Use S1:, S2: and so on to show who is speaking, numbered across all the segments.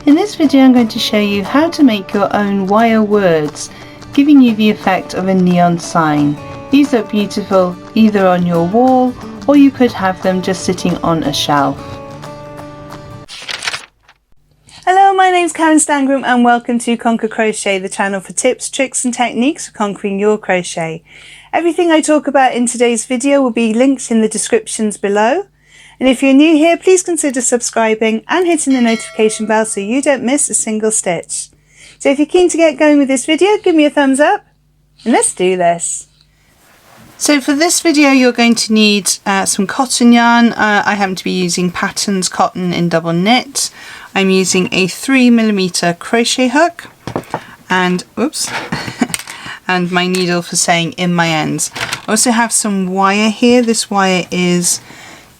S1: In this video I'm going to show you how to make your own wire words, giving you the effect of a neon sign. These look beautiful either on your wall or you could have them just sitting on a shelf. Hello, my name's Karen Stangram and welcome to Conquer Crochet, the channel for tips, tricks and techniques for conquering your crochet. Everything I talk about in today's video will be linked in the descriptions below. And if you're new here, please consider subscribing and hitting the notification bell so you don't miss a single stitch. So if you're keen to get going with this video, give me a thumbs up and let's do this. So for this video you're going to need some cotton yarn. I happen to be using Patterns Cotton in double knit. I'm using a 3mm crochet hook and and my needle for saying in my ends. I also have some wire here. This wire is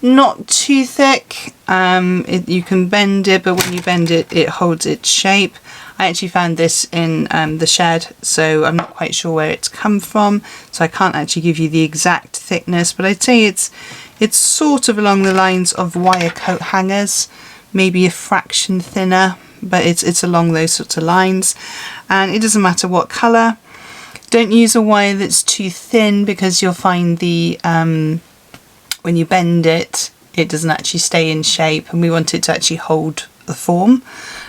S1: not too thick. You can bend it, but when you bend it, it holds its shape. I actually found this in the shed, so I'm not quite sure where it's come from, so I can't actually give you the exact thickness, but I'd say it's sort of along the lines of wire coat hangers, maybe a fraction thinner, but it's along those sorts of lines. And it doesn't matter what colour. Don't use a wire that's too thin because you'll find the when you bend it, it doesn't actually stay in shape, and we want it to actually hold the form.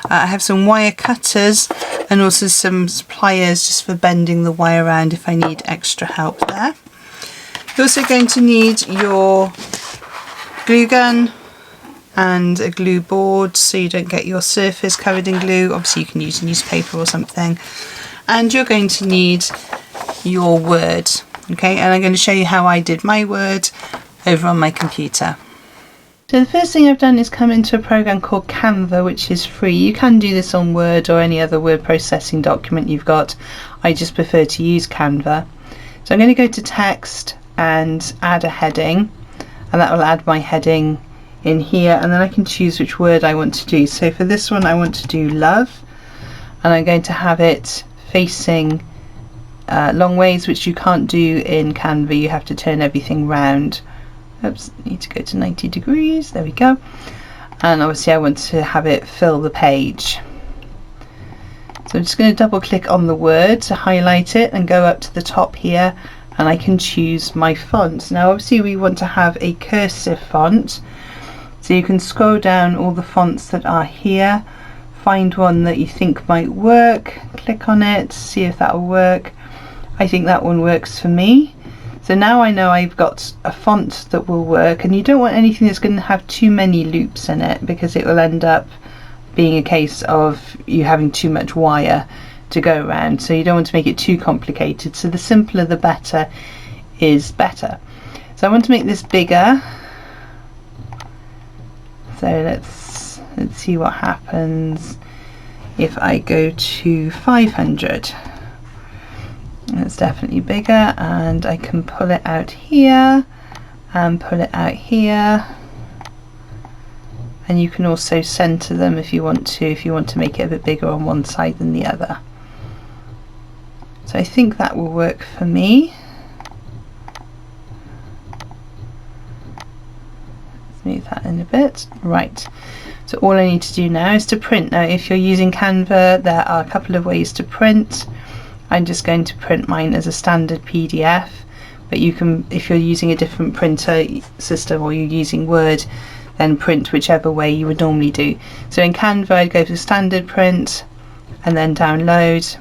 S1: I have some wire cutters and also some pliers just for bending the wire around if I need extra help there. You're also going to need your glue gun and a glue board so you don't get your surface covered in glue. Obviously you can use newspaper or something. And you're going to need your word, okay? And I'm going to show you how I did my word over on my computer. So the first thing I've done is come into a program called Canva, which is free. You can do this on Word or any other word processing document you've got. I just prefer to use Canva. So I'm going to go to text and add a heading, and that will add my heading in here, and then I can choose which word I want to do. So for this one I want to do love, and I'm going to have it facing long ways, which you can't do in Canva. You have to turn everything round. Oops, need to go to 90 degrees, there we go. And obviously I want to have it fill the page. So I'm just going to double click on the word to highlight it and go up to the top here, and I can choose my font. Now obviously we want to have a cursive font, so you can scroll down all the fonts that are here, find one that you think might work, click on it, see if that will work. I think that one works for me. So now I know I've got a font that will work, and you don't want anything that's going to have too many loops in it because it will end up being a case of you having too much wire to go around. So you don't want to make it too complicated. So the simpler the better is better. So I want to make this bigger. So let's see what happens if I go to 500. It's definitely bigger, and I can pull it out here and pull it out here, and you can also center them if you want to make it a bit bigger on one side than the other. So I think that will work for me. Let's move that in a bit. Right, so all I need to do now is to print. Now if you're using Canva, there are a couple of ways to print. I'm just going to print mine as a standard PDF, but you can, if you're using a different printer system or you're using Word, then print whichever way you would normally do. So in Canva I'd go for standard print and then download,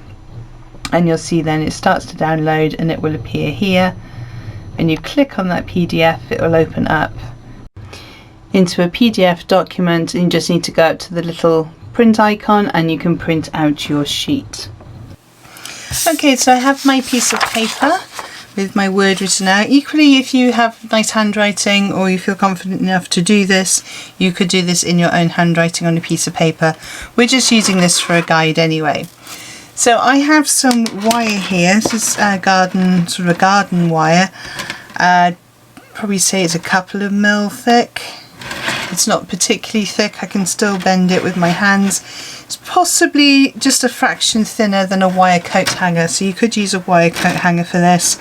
S1: and you'll see then it starts to download and it will appear here. When you click on that PDF, it will open up into a PDF document, and you just need to go up to the little print icon and you can print out your sheet. Okay, so I have my piece of paper with my word written out. Equally, if you have nice handwriting or you feel confident enough to do this, you could do this in your own handwriting on a piece of paper. We're just using this for a guide anyway. So I have some wire here. This is sort of a garden wire. I'd probably say it's a couple of mil thick. It's not particularly thick. I can still bend it with my hands. It's possibly just a fraction thinner than a wire coat hanger, so you could use a wire coat hanger for this.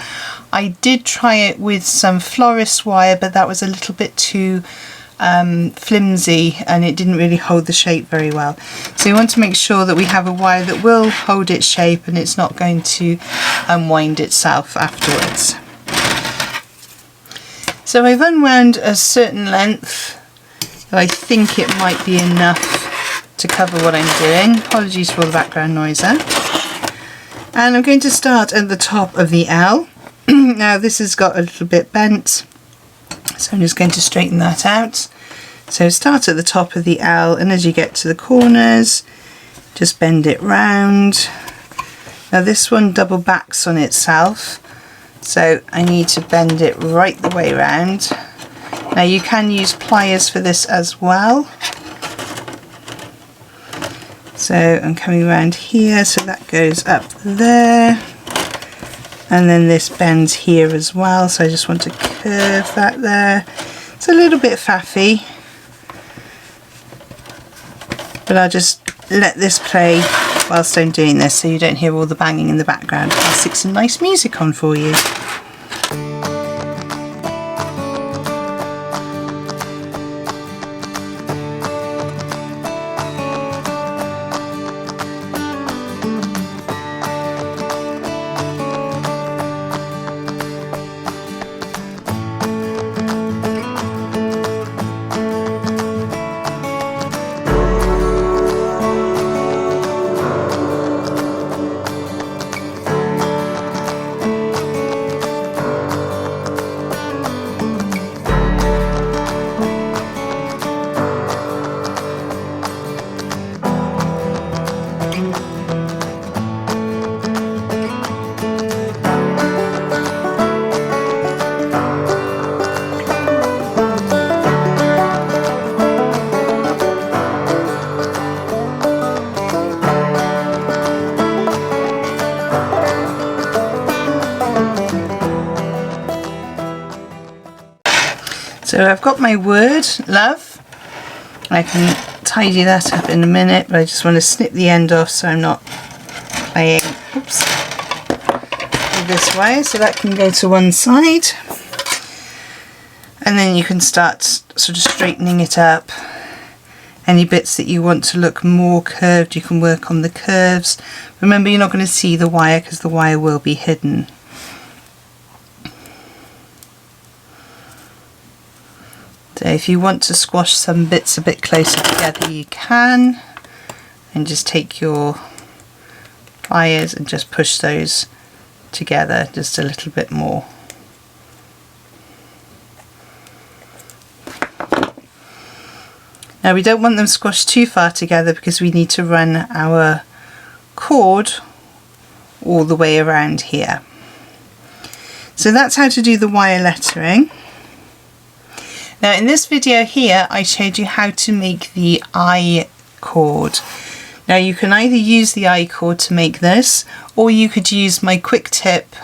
S1: I did try it with some florist wire, but that was a little bit too flimsy and it didn't really hold the shape very well. So you want to make sure that we have a wire that will hold its shape and it's not going to unwind itself afterwards. So I've unwound a certain length, so I think it might be enough to cover what I'm doing. Apologies for all the background noise there. And I'm going to start at the top of the L. Now this has got a little bit bent, so I'm just going to straighten that out. So start at the top of the L, and as you get to the corners, just bend it round. Now this one double backs on itself, so I need to bend it right the way around. Now you can use pliers for this as well. So I'm coming around here, so that goes up there. And then this bends here as well, so I just want to curve that there. It's a little bit faffy, but I'll just let this play whilst I'm doing this so you don't hear all the banging in the background. I'll stick some nice music on for you. So I've got my word, love. I can tidy that up in a minute, but I just want to snip the end off so I'm not playing, oops, with this wire, so that can go to one side. And then you can start sort of straightening it up. Any bits that you want to look more curved, you can work on the curves. Remember, you're not going to see the wire because the wire will be hidden. So if you want to squash some bits a bit closer together, you can, and just take your pliers and just push those together just a little bit more. Now we don't want them squashed too far together because we need to run our cord all the way around here. So that's how to do the wire lettering. Now in this video here I showed you how to make the I cord. Now you can either use the I cord to make this, or you could use my quick tip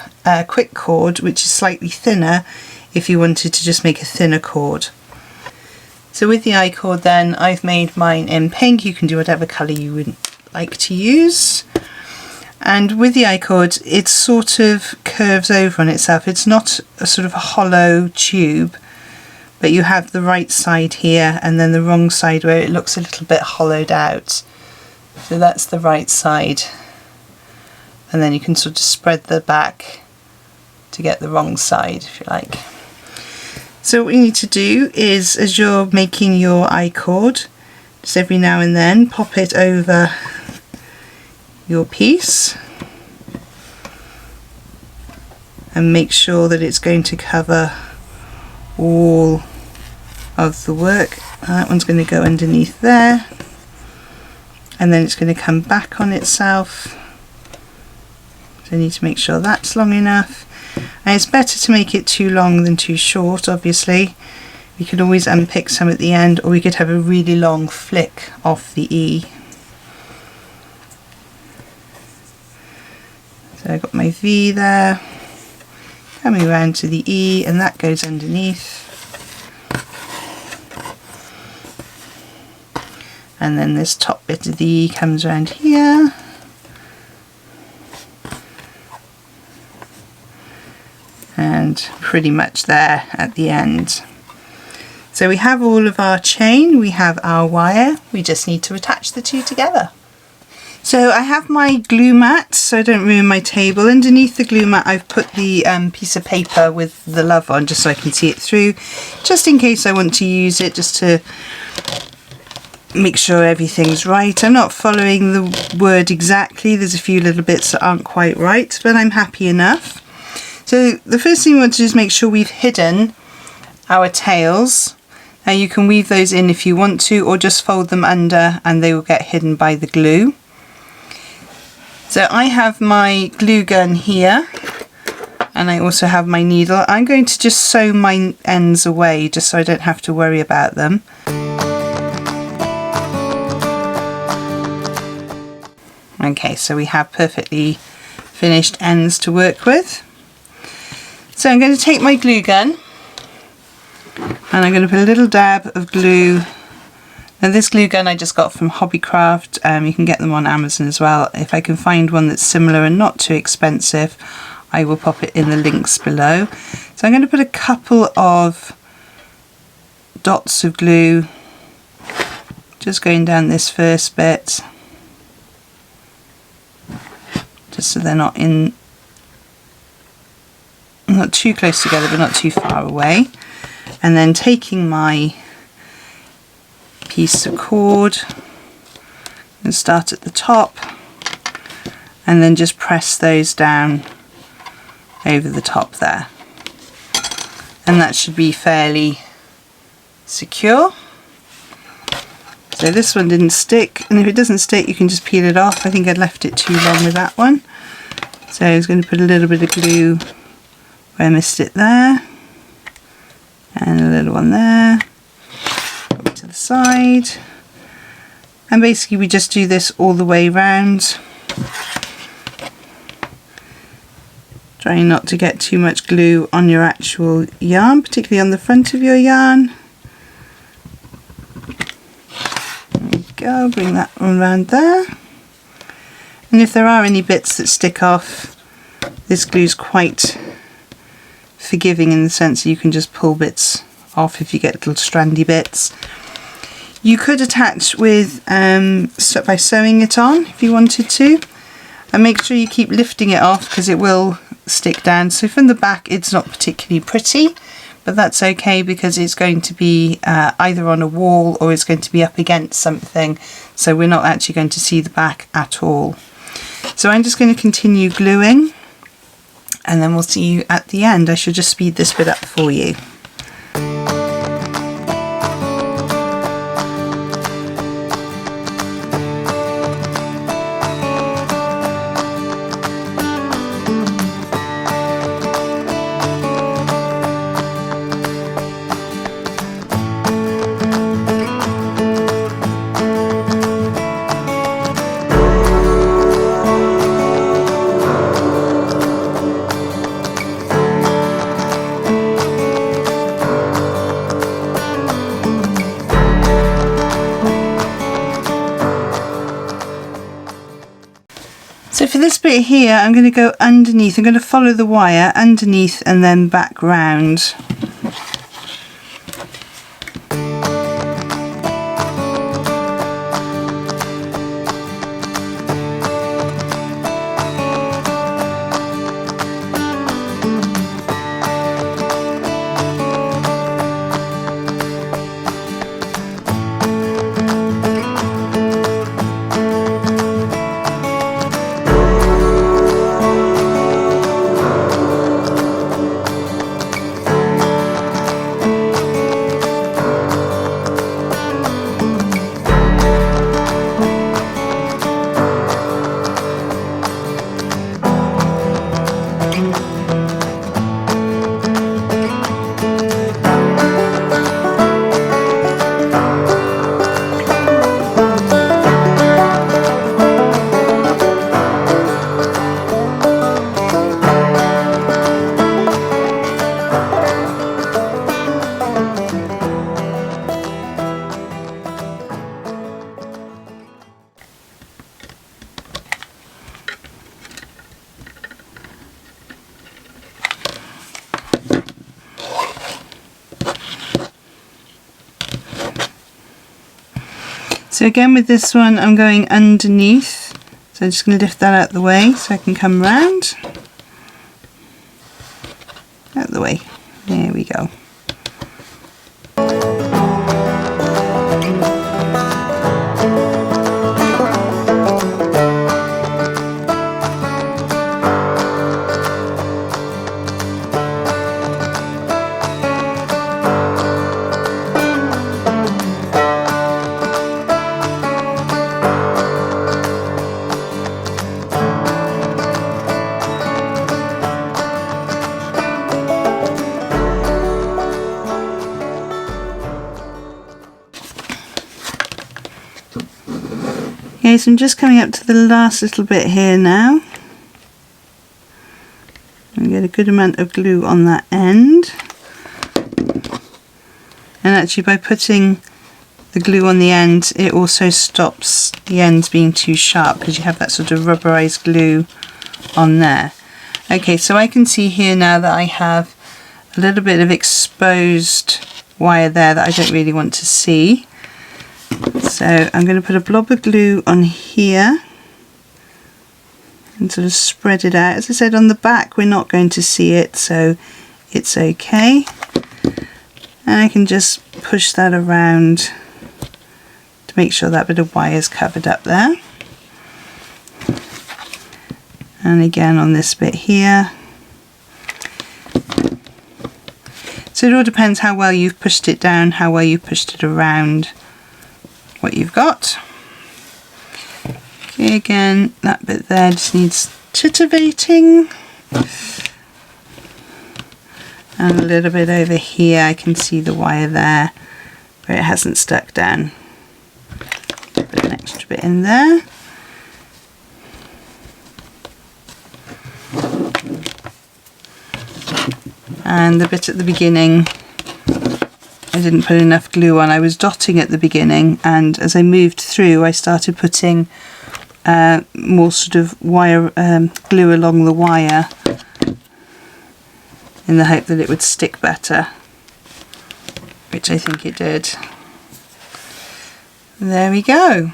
S1: quick cord, which is slightly thinner if you wanted to just make a thinner cord. So with the I cord then, I've made mine in pink. You can do whatever colour you would like to use. And with the I cord, it sort of curves over on itself. It's not a sort of a hollow tube, but you have the right side here and then the wrong side where it looks a little bit hollowed out. So that's the right side. And then you can sort of spread the back to get the wrong side, if you like. So what you need to do is, as you're making your I cord, just every now and then pop it over your piece and make sure that it's going to cover all of the work. That one's going to go underneath there, and then it's going to come back on itself. So I need to make sure that's long enough. And it's better to make it too long than too short, obviously. We could always unpick some at the end, or we could have a really long flick off the E. So I've got my V there, coming around to the E, and that goes underneath. And then this top bit of the E comes around here. And pretty much there at the end. So we have all of our chain, we have our wire, we just need to attach the two together. So I have my glue mat so I don't ruin my table. Underneath the glue mat I've put the piece of paper with the love on just so I can see it through, just in case I want to use it, just to make sure everything's right. I'm not following the word exactly, there's a few little bits that aren't quite right, but I'm happy enough. So the first thing we want to do is make sure we've hidden our tails. Now you can weave those in if you want to, or just fold them under and they will get hidden by the glue. So I have my glue gun here and I also have my needle. I'm going to just sew my ends away just so I don't have to worry about them. Okay, so we have perfectly finished ends to work with. So I'm going to take my glue gun and I'm going to put a little dab of glue. Now this glue gun I just got from Hobbycraft, you can get them on Amazon as well. If I can find one that's similar and not too expensive, I will pop it in the links below. So I'm going to put a couple of dots of glue just going down this first bit, just so they're not too close together but not too far away. And then taking my piece of cord and start at the top and then just press those down over the top there, and that should be fairly secure. So this one didn't stick, and if it doesn't stick you can just peel it off. I think I'd left it too long with that one, so I was going to put a little bit of glue where I missed it there, and a little one there, to the side, and basically we just do this all the way round, trying not to get too much glue on your actual yarn, particularly on the front of your yarn. There we go, bring that one around there, and if there are any bits that stick off, this glue's quite forgiving in the sense that you can just pull bits off if you get little strandy bits. You could attach with by sewing it on if you wanted to, and make sure you keep lifting it off because it will stick down. So from the back it's not particularly pretty, but that's okay because it's going to be either on a wall or it's going to be up against something, so we're not actually going to see the back at all. So I'm just going to continue gluing and then we'll see you at the end. I should just speed this bit up for you. So for this bit here I'm going to go underneath, I'm going to follow the wire underneath and then back round. So again with this one I'm going underneath, so I'm just going to lift that out of the way so I can come round. Out of the way, there we go. Okay, so I'm just coming up to the last little bit here now. And get a good amount of glue on that end. And actually by putting the glue on the end, it also stops the ends being too sharp because you have that sort of rubberized glue on there. Okay, so I can see here now that I have a little bit of exposed wire there that I don't really want to see. So I'm going to put a blob of glue on here and sort of spread it out. As I said, on the back we're not going to see it, so it's okay. And I can just push that around to make sure that bit of wire is covered up there. And again on this bit here. So it all depends how well you've pushed it down, how well you've pushed it around what you've got. Okay, again that bit there just needs titivating, and a little bit over here I can see the wire there where it hasn't stuck down. Put an extra bit in there. And the bit at the beginning I didn't put enough glue on. I was dotting at the beginning, and as I moved through I started putting more sort of wire glue along the wire in the hope that it would stick better, which I think it did. There we go.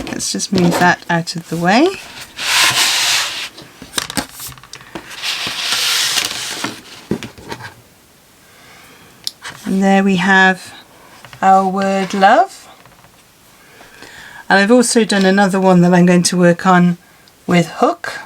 S1: Let's just move that out of the way. And there we have our word love. And I've also done another one that I'm going to work on with hook.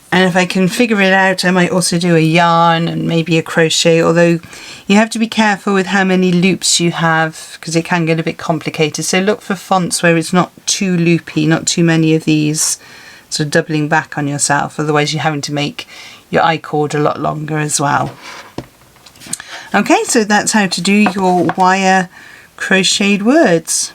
S1: And if I can figure it out, I might also do a yarn and maybe a crochet, although you have to be careful with how many loops you have because it can get a bit complicated. So look for fonts where it's not too loopy, not too many of these sort of doubling back on yourself, otherwise you're having to make your I-cord a lot longer as well. Okay, so that's how to do your wire crocheted words.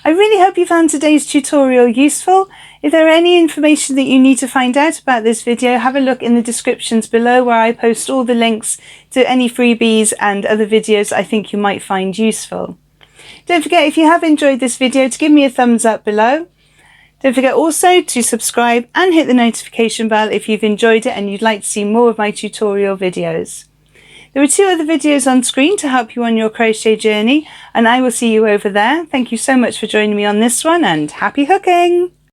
S1: I really hope you found today's tutorial useful. If there are any information that you need to find out about this video, have a look in the descriptions below where I post all the links to any freebies and other videos I think you might find useful. Don't forget, if you have enjoyed this video, to give me a thumbs up below. Don't forget also to subscribe and hit the notification bell if you've enjoyed it and you'd like to see more of my tutorial videos. There are 2 other videos on screen to help you on your crochet journey, and I will see you over there. Thank you so much for joining me on this one, and happy hooking!